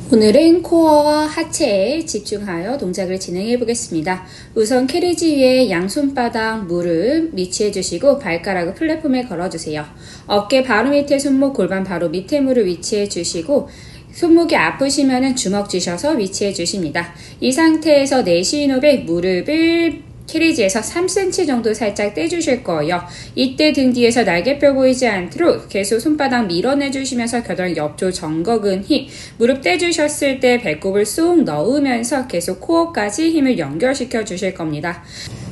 오늘은 코어와 하체에 집중하여 동작을 진행해 보겠습니다. 우선 캐리지 위에 양손바닥, 무릎 위치해 주시고 발가락을 플랫폼에 걸어주세요. 어깨 바로 밑에 손목, 골반 바로 밑에 무릎 위치해 주시고 손목이 아프시면 주먹 쥐셔서 위치해 주십니다. 이 상태에서 내쉬는 호흡에 무릎을 캐리지에서 3cm 정도 살짝 떼주실 거예요. 이때 등 뒤에서 날개뼈 보이지 않도록 계속 손바닥 밀어내주시면서 겨드랑이 옆쪽 정거근 힘, 무릎 떼주셨을 때 배꼽을 쏙 넣으면서 계속 코어까지 힘을 연결시켜 주실 겁니다.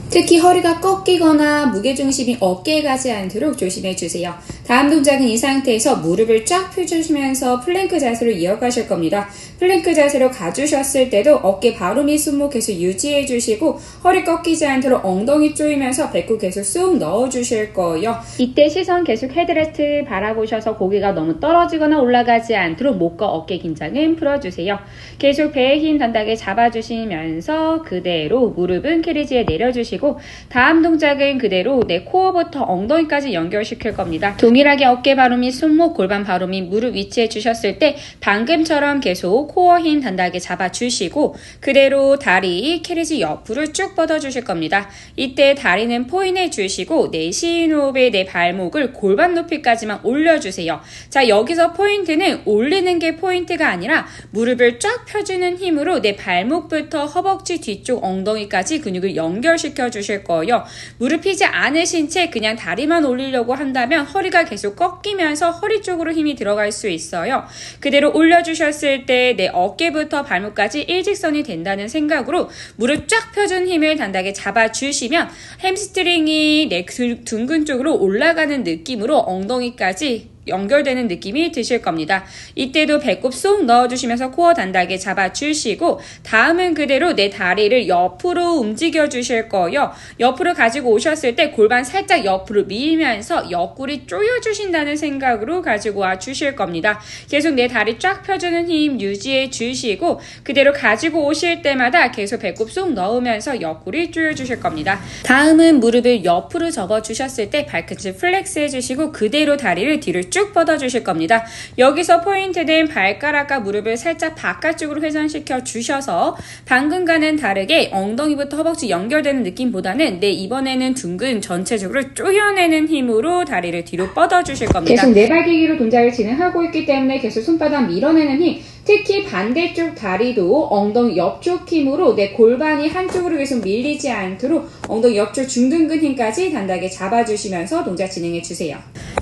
특히 허리가 꺾이거나 무게중심이 어깨에 가지 않도록 조심해 주세요. 다음 동작은 이 상태에서 무릎을 쫙 펴주시면서 플랭크 자세로 이어가실 겁니다. 플랭크 자세로 가주셨을 때도 어깨 바로 밑 손목 계속 유지해 주시고 허리 꺾이지 않도록 엉덩이 조이면서 배꼽 계속 쑥 넣어 주실 거예요. 이때 시선 계속 헤드레스트 바라보셔서 고개가 너무 떨어지거나 올라가지 않도록 목과 어깨 긴장은 풀어주세요. 계속 배에 힘 단단하게 잡아주시면서 그대로 무릎은 캐리지에 내려주시고 다음 동작은 그대로 내 코어부터 엉덩이까지 연결시킬 겁니다. 동일하게 어깨 바로 밑 손목, 골반 바로 밑 무릎 위치해 주셨을 때 방금처럼 계속 코어 힘 단단하게 잡아주시고 그대로 다리 캐리지 옆으로 쭉 뻗어주실 겁니다. 이때 다리는 포인해 주시고 내쉬는 호흡에 내 발목을 골반 높이까지만 올려주세요. 자, 여기서 포인트는 올리는 게 포인트가 아니라 무릎을 쫙 펴주는 힘으로 내 발목부터 허벅지 뒤쪽 엉덩이까지 근육을 연결시켜 주실 거예요. 무릎 펴지 않으신 채 그냥 다리만 올리려고 한다면 허리가 계속 꺾이면서 허리 쪽으로 힘이 들어갈 수 있어요. 그대로 올려주셨을 때 내 어깨부터 발목까지 일직선이 된다는 생각으로 무릎 쫙 펴준 힘을 단단하게 잡아주시면 햄스트링이 내 둥근 쪽으로 올라가는 느낌으로 엉덩이까지 연결되는 느낌이 드실 겁니다. 이때도 배꼽 쏙 넣어주시면서 코어 단단하게 잡아주시고 다음은 그대로 내 다리를 옆으로 움직여 주실 거예요. 옆으로 가지고 오셨을 때 골반 살짝 옆으로 밀면서 옆구리 조여주신다는 생각으로 가지고 와 주실 겁니다. 계속 내 다리 쫙 펴주는 힘 유지해 주시고 그대로 가지고 오실 때마다 계속 배꼽 쏙 넣으면서 옆구리 조여주실 겁니다. 다음은 무릎을 옆으로 접어주셨을 때 발끝을 플렉스 해주시고 그대로 다리를 뒤로 쭉 뻗어주실 겁니다. 여기서 포인트는 발가락과 무릎을 살짝 바깥쪽으로 회전시켜 주셔서 방금과는 다르게 엉덩이부터 허벅지 연결되는 느낌보다는 이번에는 둥근 전체적으로 쪼여내는 힘으로 다리를 뒤로 뻗어주실 겁니다. 계속 내발기기로 동작을 진행하고 있기 때문에 계속 손바닥 밀어내는 힘, 특히 반대쪽 다리도 엉덩이 옆쪽 힘으로 내 골반이 한쪽으로 계속 밀리지 않도록 엉덩이 옆쪽 중둔근 힘까지 단단하게 잡아주시면서 동작 진행해 주세요.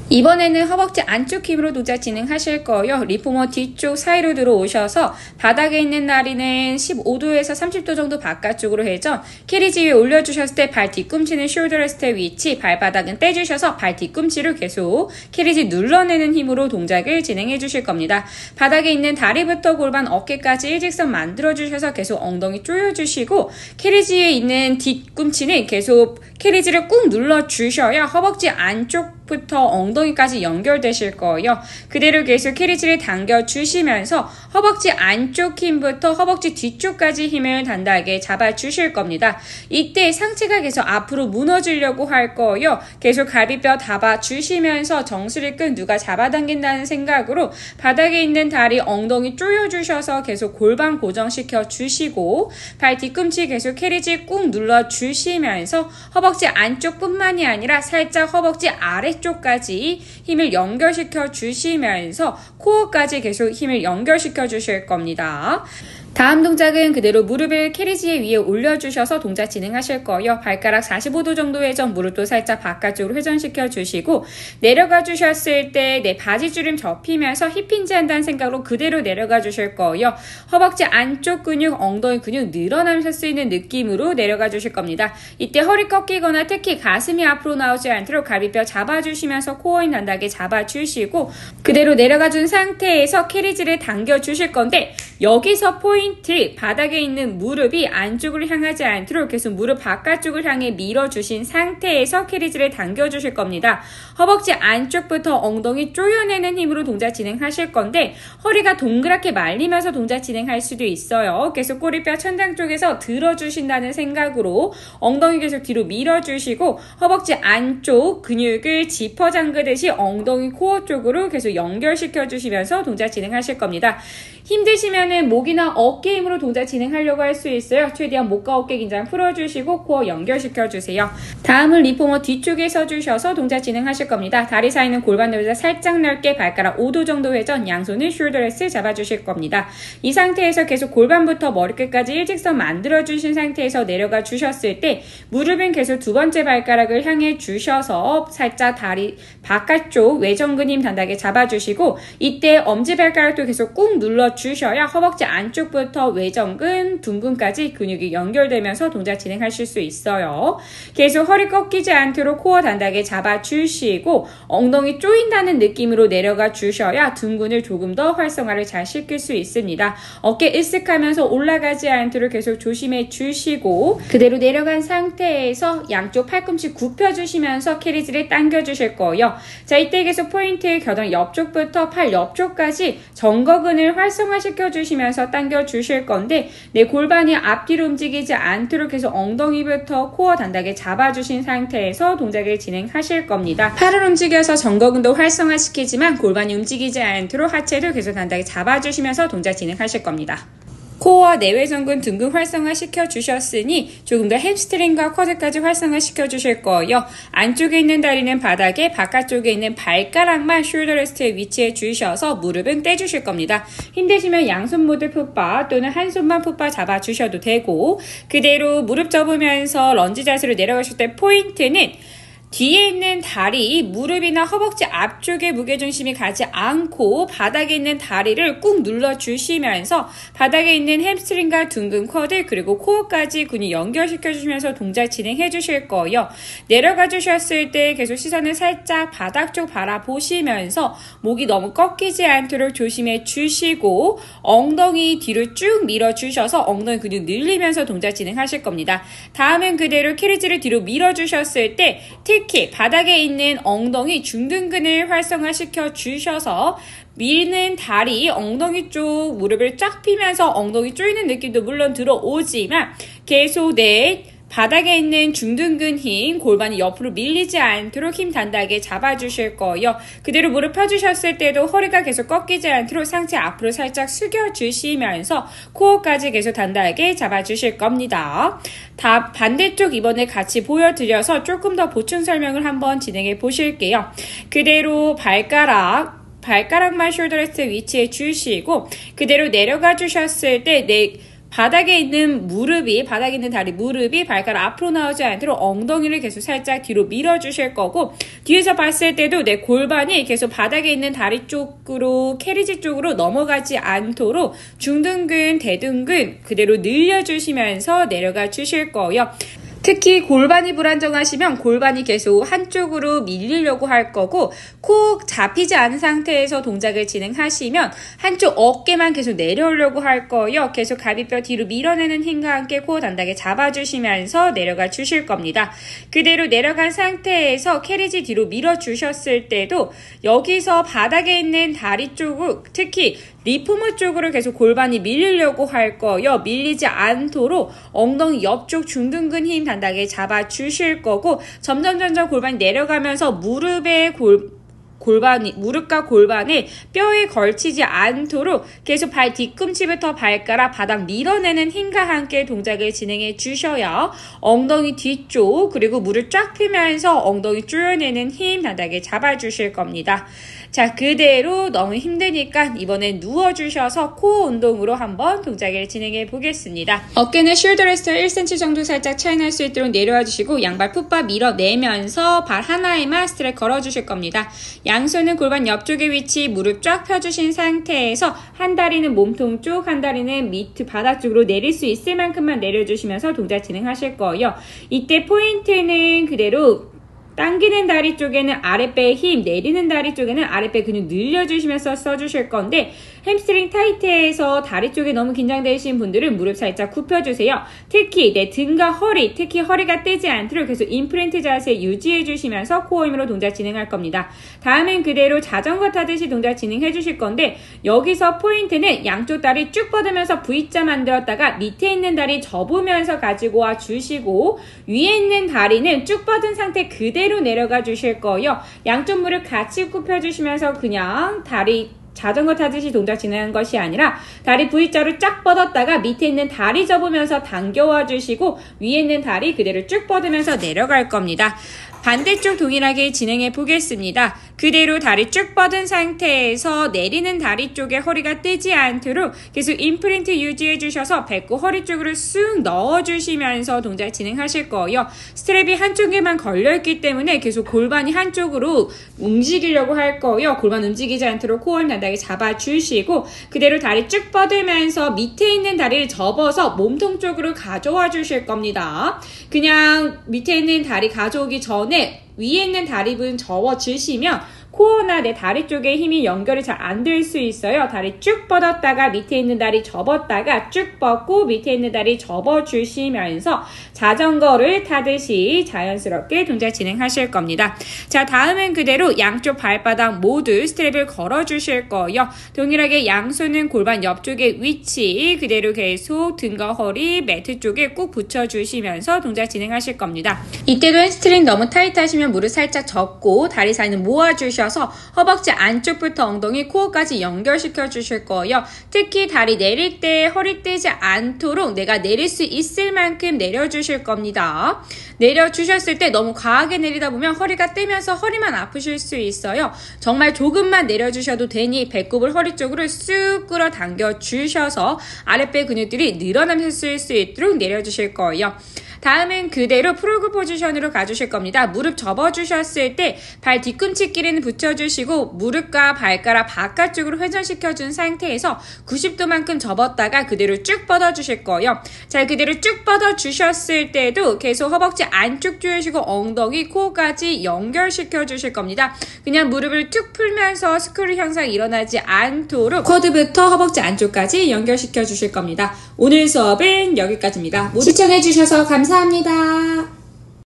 이번에는 허벅지 안쪽 힘으로 동작 진행하실 거예요. 리포머 뒤쪽 사이로 들어오셔서 바닥에 있는 다리는 15도에서 30도 정도 바깥쪽으로 회전, 캐리지 위에 올려주셨을 때 발 뒤꿈치는 숄더 레스트의 위치, 발바닥은 떼주셔서 발 뒤꿈치를 계속 캐리지 눌러내는 힘으로 동작을 진행해 주실 겁니다. 바닥에 있는 다리부터 골반 어깨까지 일직선 만들어주셔서 계속 엉덩이 조여주시고 캐리지에 있는 뒤꿈치는 계속 캐리지를 꾹 눌러주셔야 허벅지 안쪽부터 엉덩이까지 연결되실 거예요. 그대로 계속 캐리지를 당겨주시면서 허벅지 안쪽 힘부터 허벅지 뒤쪽까지 힘을 단단하게 잡아주실 겁니다. 이때 상체가 계속 앞으로 무너지려고 할 거예요. 계속 갈비뼈 잡아주시면서 정수리 끈 누가 잡아당긴다는 생각으로 바닥에 있는 다리 엉덩이 조여주셔서 계속 골반 고정시켜 주시고 발 뒤꿈치 계속 캐리지 꾹 눌러주시면서 허벅지 안쪽뿐만이 아니라 살짝 허벅지 아래쪽까지 힘을 연결시켜 주시면서 코어까지 계속 힘을 연결시켜 주실 겁니다. 다음 동작은 그대로 무릎을 캐리지 위에 올려주셔서 동작 진행하실 거예요. 발가락 45도 정도 회전, 무릎도 살짝 바깥쪽으로 회전시켜 주시고 내려가 주셨을 때 내 바지주름 접히면서 힙힌지 한다는 생각으로 그대로 내려가 주실 거예요. 허벅지 안쪽 근육, 엉덩이 근육 늘어나면서 쓰이는 느낌으로 내려가 주실 겁니다. 이때 허리 꺾이거나 특히 가슴이 앞으로 나오지 않도록 갈비뼈 잡아주시면서 코어인 단단하게 잡아주시고 그대로 내려가 준 상태에서 캐리지를 당겨 주실 건데 여기서 포인트, 바닥에 있는 무릎이 안쪽으로 향하지 않도록 계속 무릎 바깥쪽을 향해 밀어주신 상태에서 캐리지를 당겨주실 겁니다. 허벅지 안쪽부터 엉덩이 조여내는 힘으로 동작 진행하실 건데 허리가 동그랗게 말리면서 동작 진행할 수도 있어요. 계속 꼬리뼈 천장 쪽에서 들어주신다는 생각으로 엉덩이 계속 뒤로 밀어주시고 허벅지 안쪽 근육을 지퍼 잠그듯이 엉덩이 코어 쪽으로 계속 연결시켜 주시면서 동작 진행하실 겁니다. 힘드시면 이번에는 목이나 어깨 힘으로 동작 진행하려고 할 수 있어요. 최대한 목과 어깨 긴장 풀어주시고 코어 연결시켜주세요. 다음은 리포머 뒤쪽에 서주셔서 동작 진행하실 겁니다. 다리 사이는 골반 내보다 살짝 넓게 발가락 5도 정도 회전, 양손은 숄더 레스 잡아주실 겁니다. 이 상태에서 계속 골반부터 머리끝까지 일직선 만들어주신 상태에서 내려가 주셨을 때 무릎은 계속 두 번째 발가락을 향해 주셔서 살짝 다리 바깥쪽 외전근 힘 단단하게 잡아주시고 이때 엄지발가락도 계속 꾹 눌러주셔야 허벅지 안쪽부터 외전근, 둔근까지 근육이 연결되면서 동작 진행하실 수 있어요. 계속 허리 꺾이지 않도록 코어 단단하게 잡아주시고 엉덩이 조인다는 느낌으로 내려가 주셔야 둔근을 조금 더 활성화를 잘 시킬 수 있습니다. 어깨 으쓱하면서 올라가지 않도록 계속 조심해 주시고 그대로 내려간 상태에서 양쪽 팔꿈치 굽혀주시면서 캐리지를 당겨주실 거예요. 자, 이때 계속 포인트 겨드랑이 옆쪽부터 팔 옆쪽까지 정거근을 활성화시켜 주시면서 당겨 주실 건데 내 골반이 앞뒤로 움직이지 않도록 계속 엉덩이부터 코어 단단하게 잡아주신 상태에서 동작을 진행하실 겁니다. 팔을 움직여서 정거근도 활성화시키지만 골반이 움직이지 않도록 하체도 계속 단단하게 잡아주시면서 동작 진행하실 겁니다. 코어와 내외전근 등근 활성화 시켜주셨으니 조금 더 햄스트링과 쿼드까지 활성화 시켜주실 거예요. 안쪽에 있는 다리는 바닥에, 바깥쪽에 있는 발가락만 숄더 레스트에 위치해 주셔서 무릎은 떼주실 겁니다. 힘드시면 양손 모두 풋바 또는 한 손만 풋바 잡아주셔도 되고 그대로 무릎 접으면서 런지 자세로 내려가실 때 포인트는 뒤에 있는 다리, 무릎이나 허벅지 앞쪽에 무게중심이 가지 않고 바닥에 있는 다리를 꾹 눌러주시면서 바닥에 있는 햄스트링과 둔근 쿼드 그리고 코어까지 근육 연결시켜주시면서 동작 진행해 주실 거예요. 내려가 주셨을 때 계속 시선을 살짝 바닥 쪽 바라보시면서 목이 너무 꺾이지 않도록 조심해 주시고 엉덩이 뒤로 쭉 밀어주셔서 엉덩이 근육 늘리면서 동작 진행하실 겁니다. 다음은 그대로 캐리지를 뒤로 밀어주셨을 때 특히 바닥에 있는 엉덩이 중둔근을 활성화시켜 주셔서 미는 다리, 엉덩이 쪽 무릎을 쫙 펴면서 엉덩이 조이는 느낌도 물론 들어오지만 계속 내 바닥에 있는 중둔근 힘, 골반이 옆으로 밀리지 않도록 힘 단단하게 잡아주실 거예요. 그대로 무릎 펴주셨을 때도 허리가 계속 꺾이지 않도록 상체 앞으로 살짝 숙여주시면서 코어까지 계속 단단하게 잡아주실 겁니다. 다 반대쪽 이번에 같이 보여드려서 조금 더 보충 설명을 한번 진행해 보실게요. 그대로 발가락만 숄더 레스트 위치해 주시고 그대로 내려가 주셨을 때 바닥에 있는 바닥에 있는 다리, 무릎이 발가락 앞으로 나오지 않도록 엉덩이를 계속 살짝 뒤로 밀어주실 거고 뒤에서 봤을 때도 내 골반이 계속 바닥에 있는 다리 쪽으로, 캐리지 쪽으로 넘어가지 않도록 중둔근, 대둔근 그대로 늘려주시면서 내려가 주실 거예요. 특히 골반이 불안정하시면 골반이 계속 한쪽으로 밀리려고 할 거고 콕 잡히지 않은 상태에서 동작을 진행하시면 한쪽 어깨만 계속 내려오려고 할 거예요. 계속 갈비뼈 뒤로 밀어내는 힘과 함께 코어 단단하게 잡아주시면서 내려가 주실 겁니다. 그대로 내려간 상태에서 캐리지 뒤로 밀어주셨을 때도 여기서 바닥에 있는 다리 쪽으로 특히 리포머 쪽으로 계속 골반이 밀리려고 할 거예요. 밀리지 않도록 엉덩이 옆쪽 중둔근 힘 단단하게 잡아주실 거고 점점 골반이 내려가면서 무릎과 골반에 뼈에 걸치지 않도록 계속 발 뒤꿈치부터 발가락 바닥 밀어내는 힘과 함께 동작을 진행해 주셔야 엉덩이 뒤쪽 그리고 무릎 쫙 펴면서 엉덩이 조여내는 힘 단단하게 잡아주실 겁니다. 자, 그대로 너무 힘드니까 이번엔 누워주셔서 코어 운동으로 한번 동작을 진행해 보겠습니다. 어깨는 숄더 레스트 1cm 정도 살짝 차이날 수 있도록 내려와 주시고 양발 풋바 밀어내면서 발 하나에만 스트랩 걸어주실 겁니다. 양손은 골반 옆쪽에 위치 무릎 쫙 펴주신 상태에서 한 다리는 몸통 쪽, 한 다리는 밑 바닥 쪽으로 내릴 수 있을 만큼만 내려주시면서 동작 진행하실 거예요. 이때 포인트는 그대로 당기는 다리 쪽에는 아랫배에 힘, 내리는 다리 쪽에는 아랫배 근육 늘려주시면서 써주실 건데 햄스트링 타이트해서 다리 쪽에 너무 긴장되신 분들은 무릎 살짝 굽혀주세요. 특히 내 등과 허리, 특히 허리가 떼지 않도록 계속 임프린트 자세 유지해주시면서 코어 힘으로 동작 진행할 겁니다. 다음엔 그대로 자전거 타듯이 동작 진행해주실 건데 여기서 포인트는 양쪽 다리 쭉 뻗으면서 V자 만들었다가 밑에 있는 다리 접으면서 가지고 와 주시고 위에 있는 다리는 쭉 뻗은 상태 그대로 내려가 주실 거예요. 양쪽 무릎 같이 굽혀주시면서 그냥 다리 자전거 타듯이 동작 진행한 것이 아니라 다리 V자로 쫙 뻗었다가 밑에 있는 다리 접으면서 당겨와 주시고 위에 있는 다리 그대로 쭉 뻗으면서 내려갈 겁니다. 반대쪽 동일하게 진행해 보겠습니다. 그대로 다리 쭉 뻗은 상태에서 내리는 다리 쪽에 허리가 떼지 않도록 계속 임프린트 유지해 주셔서 배꼽 허리 쪽으로 쑥 넣어 주시면서 동작 진행하실 거예요. 스트랩이 한쪽에만 걸려있기 때문에 계속 골반이 한쪽으로 움직이려고 할 거예요. 골반 움직이지 않도록 코어를 단단하게 잡아주시고 그대로 다리 쭉 뻗으면서 밑에 있는 다리를 접어서 몸통 쪽으로 가져와 주실 겁니다. 그냥 밑에 있는 다리 가져오기 전에 위에 있는 다리 부분 접어주시면 코어나 내 다리 쪽에 힘이 연결이 잘 안 될 수 있어요. 다리 쭉 뻗었다가 밑에 있는 다리 접었다가 쭉 뻗고 밑에 있는 다리 접어주시면서 자전거를 타듯이 자연스럽게 동작 진행하실 겁니다. 자, 다음은 그대로 양쪽 발바닥 모두 스트랩을 걸어주실 거예요. 동일하게 양손은 골반 옆쪽에 위치 그대로 계속 등과 허리 매트 쪽에 꾹 붙여주시면서 동작 진행하실 겁니다. 이때도 햄스트링 너무 타이트하시면 무릎 살짝 접고 다리 사이는 모아주셔서 허벅지 안쪽부터 엉덩이 코어까지 연결시켜 주실 거예요. 특히 다리 내릴 때 허리 떼지 않도록 내가 내릴 수 있을 만큼 내려주실 겁니다. 내려주셨을 때 너무 과하게 내리다 보면 허리가 떼면서 허리만 아프실 수 있어요. 정말 조금만 내려주셔도 되니 배꼽을 허리 쪽으로 쑥 끌어당겨 주셔서 아랫배 근육들이 늘어나면서 쓸 수 있도록 내려주실 거예요. 다음은 그대로 프로그 포지션으로 가주실 겁니다. 무릎 접어주셨을 때 발 뒤꿈치 길이는 붙여주시고 무릎과 발가락 바깥쪽으로 회전시켜준 상태에서 90도만큼 접었다가 그대로 쭉 뻗어주실 거예요. 자, 그대로 쭉 뻗어주셨을 때도 계속 허벅지 안쪽 조여주시고 엉덩이, 코까지 연결시켜주실 겁니다. 그냥 무릎을 툭 풀면서 스크류 현상이 일어나지 않도록 쿼드부터 허벅지 안쪽까지 연결시켜주실 겁니다. 오늘 수업은 여기까지입니다. 모두 시청해주셔서 감사합니다.